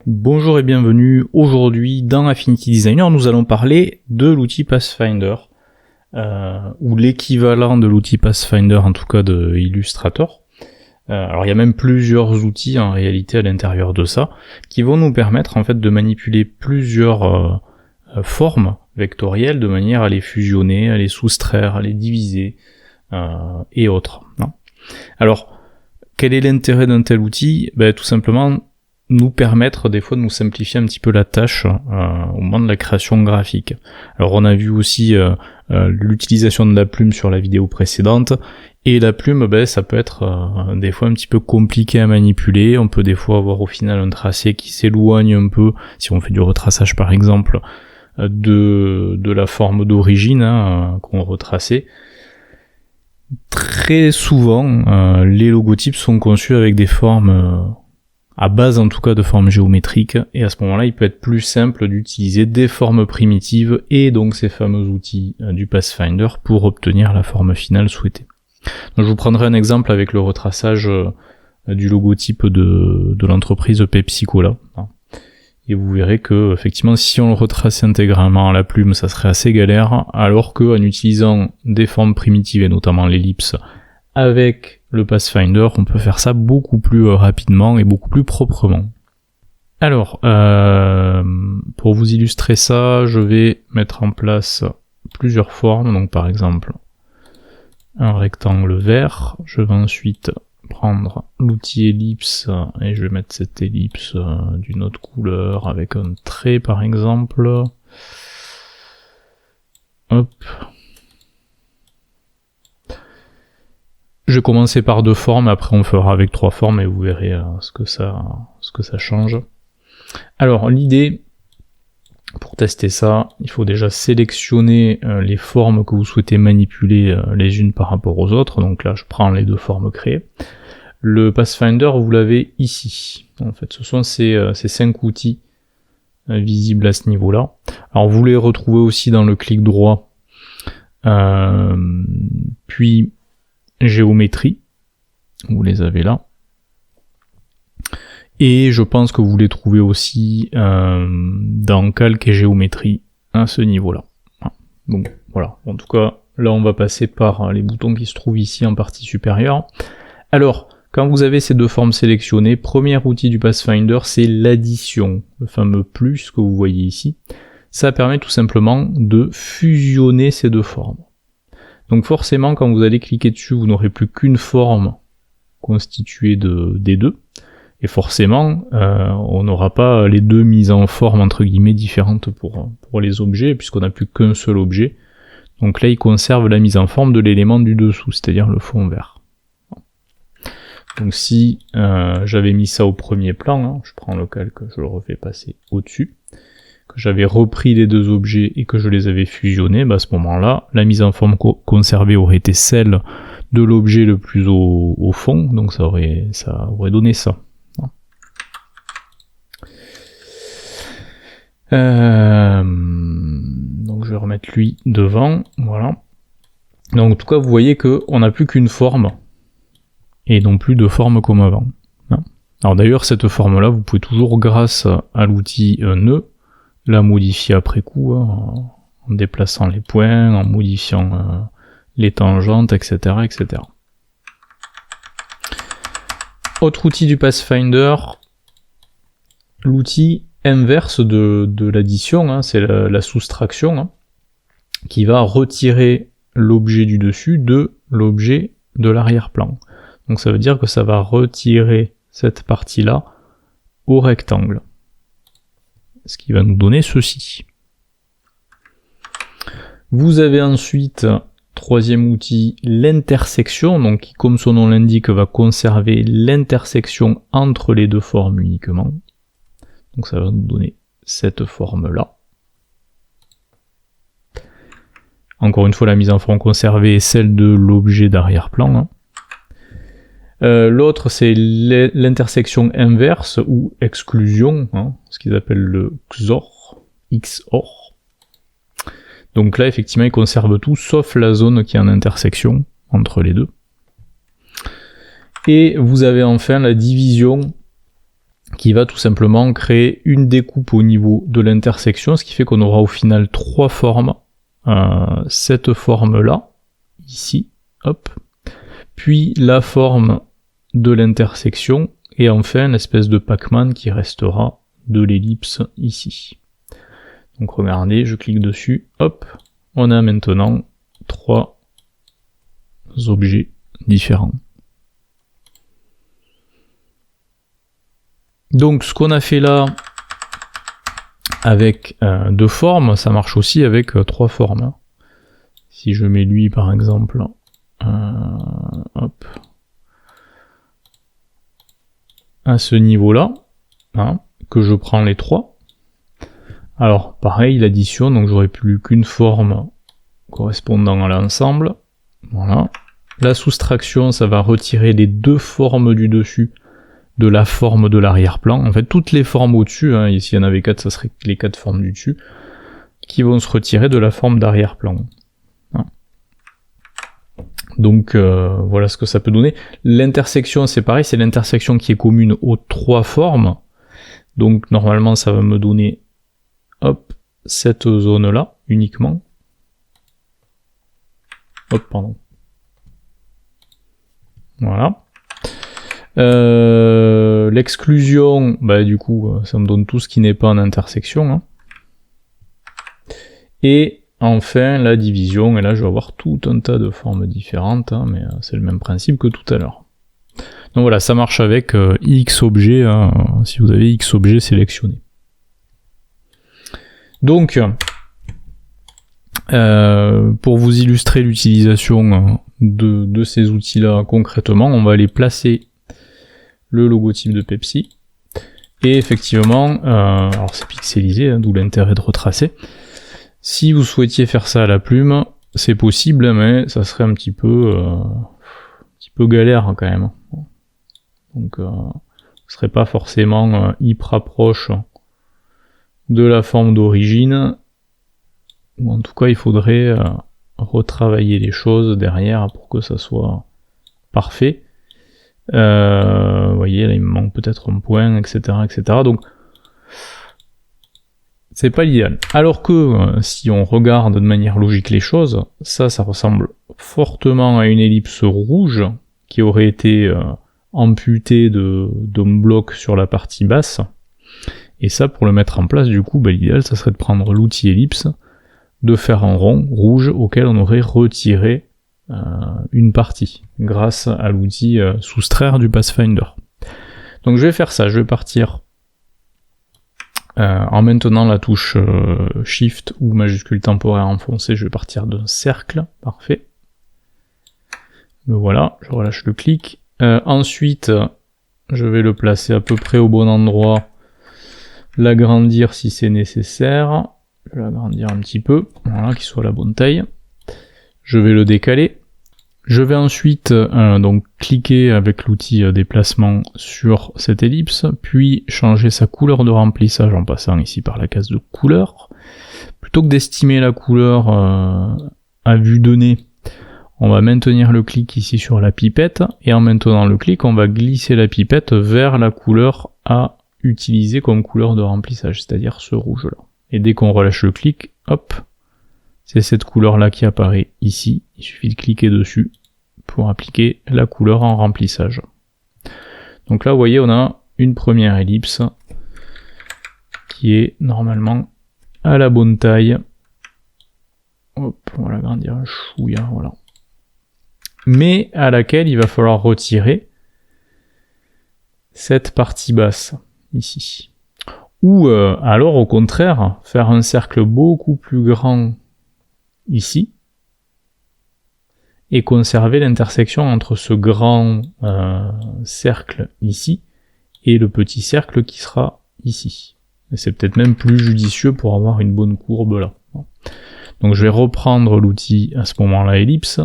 Bonjour et bienvenue. Aujourd'hui dans Affinity Designer, nous allons parler de l'outil Pathfinder, ou l'équivalent de l'outil Pathfinder, en tout cas de Illustrator. Alors il y a même plusieurs outils en réalité à l'intérieur de ça, qui vont nous permettre en fait de manipuler plusieurs formes vectorielles de manière à les fusionner, à les soustraire, à les diviser, et autres. Alors, quel est l'intérêt d'un tel outil ? Tout simplement nous permettre des fois de nous simplifier un petit peu la tâche au moment de la création graphique. Alors on a vu aussi l'utilisation de la plume sur la vidéo précédente, et la plume, ça peut être des fois un petit peu compliqué à manipuler. On peut des fois avoir au final un tracé qui s'éloigne un peu, si on fait du retraçage par exemple, de la forme d'origine qu'on retraçait. Très souvent, les logotypes sont conçus avec des formes à base en tout cas de formes géométriques, et à ce moment-là il peut être plus simple d'utiliser des formes primitives et donc ces fameux outils du Pathfinder pour obtenir la forme finale souhaitée. Donc je vous prendrai un exemple avec le retraçage du logotype de l'entreprise Pepsi Cola, et vous verrez que effectivement si on le retraçait intégralement à la plume ça serait assez galère, alors que en utilisant des formes primitives et notamment l'ellipse avec le Pathfinder, on peut faire ça beaucoup plus rapidement et beaucoup plus proprement. Alors, pour vous illustrer ça, je vais mettre en place plusieurs formes. Donc par exemple, un rectangle vert. Je vais ensuite prendre l'outil ellipse et je vais mettre cette ellipse d'une autre couleur avec un trait par exemple. Hop. Je vais commencer par 2 formes, après on fera avec 3 formes et vous verrez ce que ça change. Alors l'idée, pour tester ça, il faut déjà sélectionner les formes que vous souhaitez manipuler les unes par rapport aux autres. Donc là je prends les 2 formes créées. Le Pathfinder vous l'avez ici. En fait ce sont ces 5 outils visibles à ce niveau-là. Alors vous les retrouvez aussi dans le clic droit, puis géométrie, vous les avez là, et je pense que vous les trouvez aussi dans calque et géométrie à ce niveau-là. Donc voilà, en tout cas là on va passer par les boutons qui se trouvent ici en partie supérieure. Alors quand vous avez ces 2 formes sélectionnées, premier outil du Pathfinder c'est l'addition, le fameux plus que vous voyez ici. Ça permet tout simplement de fusionner ces 2 formes. Donc forcément, quand vous allez cliquer dessus, vous n'aurez plus qu'une forme constituée des 2. Et forcément, on n'aura pas les 2 mises en forme entre guillemets différentes pour les objets, puisqu'on n'a plus qu'un seul objet. Donc là, il conserve la mise en forme de l'élément du dessous, c'est-à-dire le fond vert. Donc si j'avais mis ça au premier plan, je prends le calque, je le refais passer au-dessus, que j'avais repris les 2 objets et que je les avais fusionnés, à ce moment-là, la mise en forme conservée aurait été celle de l'objet le plus au fond, donc ça aurait donné ça. Donc je vais remettre lui devant, voilà. Donc en tout cas, vous voyez qu'on n'a plus qu'une forme, et non plus de forme comme avant. Alors d'ailleurs, cette forme-là, vous pouvez toujours, grâce à l'outil nœud, la modifier après coup, en déplaçant les points, en modifiant les tangentes, etc., etc. Autre outil du Pathfinder, l'outil inverse de l'addition, c'est la soustraction, qui va retirer l'objet du dessus de l'objet de l'arrière-plan. Donc ça veut dire que ça va retirer cette partie-là au rectangle. Ce qui va nous donner ceci. Vous avez ensuite, troisième outil, l'intersection, donc qui, comme son nom l'indique, va conserver l'intersection entre les 2 formes uniquement. Donc ça va nous donner cette forme-là. Encore une fois, la mise en forme conservée est celle de l'objet d'arrière-plan. L'autre, c'est l'intersection inverse ou exclusion, ce qu'ils appellent le XOR. Donc là, effectivement, il conserve tout, sauf la zone qui est en intersection entre les 2. Et vous avez enfin la division qui va tout simplement créer une découpe au niveau de l'intersection, ce qui fait qu'on aura au final 3 formes. Cette forme-là, ici, hop, puis la forme de l'intersection, et enfin l'espèce de Pac-Man qui restera de l'ellipse ici. Donc regardez, je clique dessus, hop, on a maintenant 3 objets différents. Donc ce qu'on a fait là avec 2 formes, ça marche aussi avec 3 formes. Si je mets lui par exemple, hop, à ce niveau-là, hein, que je prends les 3. Alors pareil, l'addition, donc j'aurai plus qu'une forme correspondant à l'ensemble. Voilà. La soustraction, ça va retirer les 2 formes du dessus de la forme de l'arrière-plan. En fait, toutes les formes au-dessus, hein, ici il y en avait 4, ça serait les 4 formes du dessus, qui vont se retirer de la forme d'arrière-plan. Hein. Donc voilà ce que ça peut donner. L'intersection, c'est pareil, c'est l'intersection qui est commune aux 3 formes. Donc normalement, ça va me donner, hop, cette zone-là, uniquement. Hop, pardon. Voilà. L'exclusion, bah du coup, ça me donne tout ce qui n'est pas en intersection. Hein. Et enfin, la division, et là je vais avoir tout un tas de formes différentes, hein, mais c'est le même principe que tout à l'heure. Donc voilà, ça marche avec X objets, hein, si vous avez X objets sélectionnés. Donc, pour vous illustrer l'utilisation de ces outils-là concrètement, on va aller placer le logotype de Pepsi. Et effectivement, alors c'est pixelisé, hein, d'où l'intérêt de retracer. Si vous souhaitiez faire ça à la plume, c'est possible, mais ça serait un petit peu galère quand même. Donc, ce serait pas forcément hyper proche de la forme d'origine. Ou en tout cas, il faudrait retravailler les choses derrière pour que ça soit parfait. Vous voyez, là il me manque peut-être un point, etc., etc. Donc, c'est pas l'idéal. Alors que si on regarde de manière logique les choses, ça ressemble fortement à une ellipse rouge qui aurait été amputée d'un bloc sur la partie basse. Et ça, pour le mettre en place, du coup, l'idéal, ça serait de prendre l'outil ellipse, de faire un rond rouge auquel on aurait retiré une partie, grâce à l'outil soustraire du Pathfinder. Donc je vais faire ça, je vais partir en maintenant la touche Shift ou majuscule temporaire enfoncée, je vais partir d'un cercle, parfait. Le voilà, je relâche le clic. Ensuite, je vais le placer à peu près au bon endroit, l'agrandir si c'est nécessaire. Je vais l'agrandir un petit peu, voilà, qu'il soit à la bonne taille. Je vais le décaler. Je vais ensuite donc cliquer avec l'outil déplacement sur cette ellipse, puis changer sa couleur de remplissage en passant ici par la case de couleur. Plutôt que d'estimer la couleur à vue de nez, on va maintenir le clic ici sur la pipette, et en maintenant le clic, on va glisser la pipette vers la couleur à utiliser comme couleur de remplissage, c'est-à-dire ce rouge-là. Et dès qu'on relâche le clic, hop, c'est cette couleur-là qui apparaît ici. Il suffit de cliquer dessus pour appliquer la couleur en remplissage. Donc là, vous voyez, on a une première ellipse qui est normalement à la bonne taille. Hop, on va l'agrandir un chouïa, voilà. Mais à laquelle il va falloir retirer cette partie basse, ici. Ou alors, au contraire, faire un cercle beaucoup plus grand ici, et conserver l'intersection entre ce grand cercle ici et le petit cercle qui sera ici. Et c'est peut-être même plus judicieux pour avoir une bonne courbe là. Donc je vais reprendre l'outil à ce moment-là ellipse,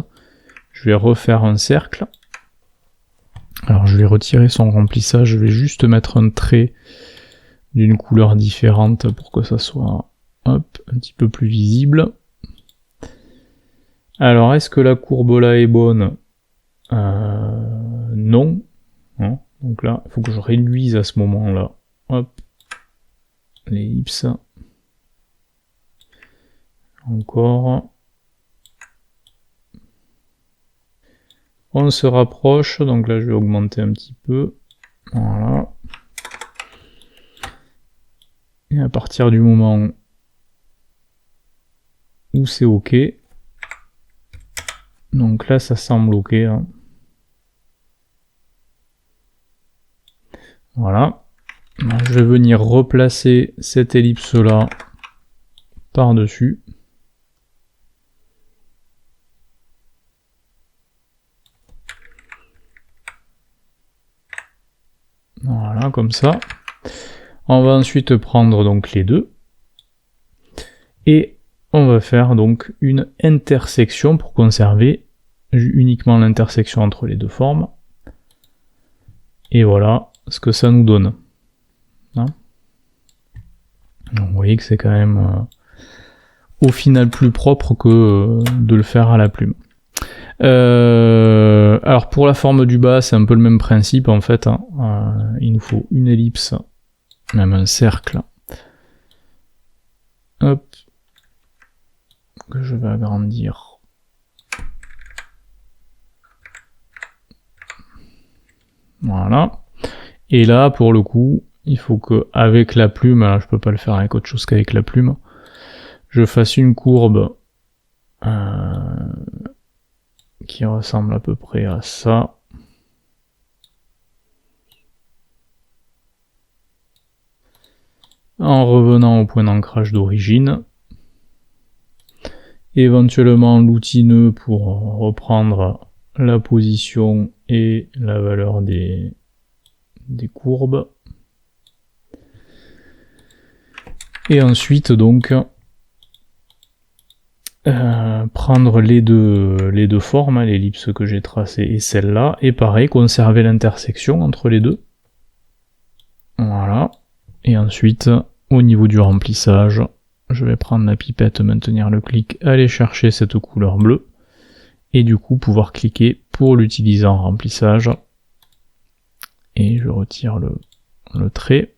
je vais refaire un cercle. Alors je vais retirer son remplissage, je vais juste mettre un trait d'une couleur différente pour que ça soit hop, un petit peu plus visible. Alors, est-ce que la courbe là est bonne? Non. Donc là, il faut que je réduise à ce moment-là hop, l'ellipse, encore, on se rapproche, donc là je vais augmenter un petit peu, voilà, et à partir du moment où c'est ok, donc là ça semble ok, hein. Voilà, je vais venir replacer cette ellipse là par dessus. Voilà, comme ça. On va ensuite prendre donc les deux et on va faire donc une intersection pour conserver uniquement l'intersection entre les deux formes. Et voilà ce que ça nous donne. Hein, donc vous voyez que c'est quand même au final plus propre que de le faire à la plume. Alors pour la forme du bas, c'est un peu le même principe en fait. Hein. Il nous faut une ellipse, même un cercle. Hop, que je vais agrandir. Voilà. Et là, pour le coup, il faut que avec la plume, alors je peux pas le faire avec autre chose qu'avec la plume, je fasse une courbe qui ressemble à peu près à ça. En revenant au point d'ancrage d'origine. Éventuellement l'outil nœud pour reprendre la position et la valeur des courbes. Et ensuite donc prendre les deux formes, l'ellipse que j'ai tracée et celle-là, et pareil, conserver l'intersection entre les deux. Voilà. Et ensuite, au niveau du remplissage, je vais prendre la pipette, maintenir le clic, aller chercher cette couleur bleue, et du coup pouvoir cliquer pour l'utiliser en remplissage. Et je retire le trait.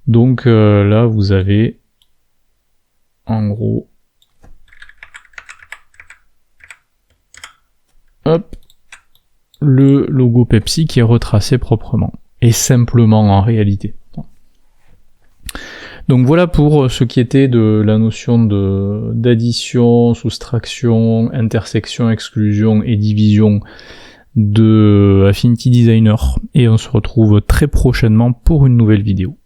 Donc là, vous avez en gros hop, le logo Pepsi qui est retracé proprement et simplement en réalité. Donc voilà pour ce qui était de la notion d'addition, soustraction, intersection, exclusion et division de Affinity Designer, et on se retrouve très prochainement pour une nouvelle vidéo.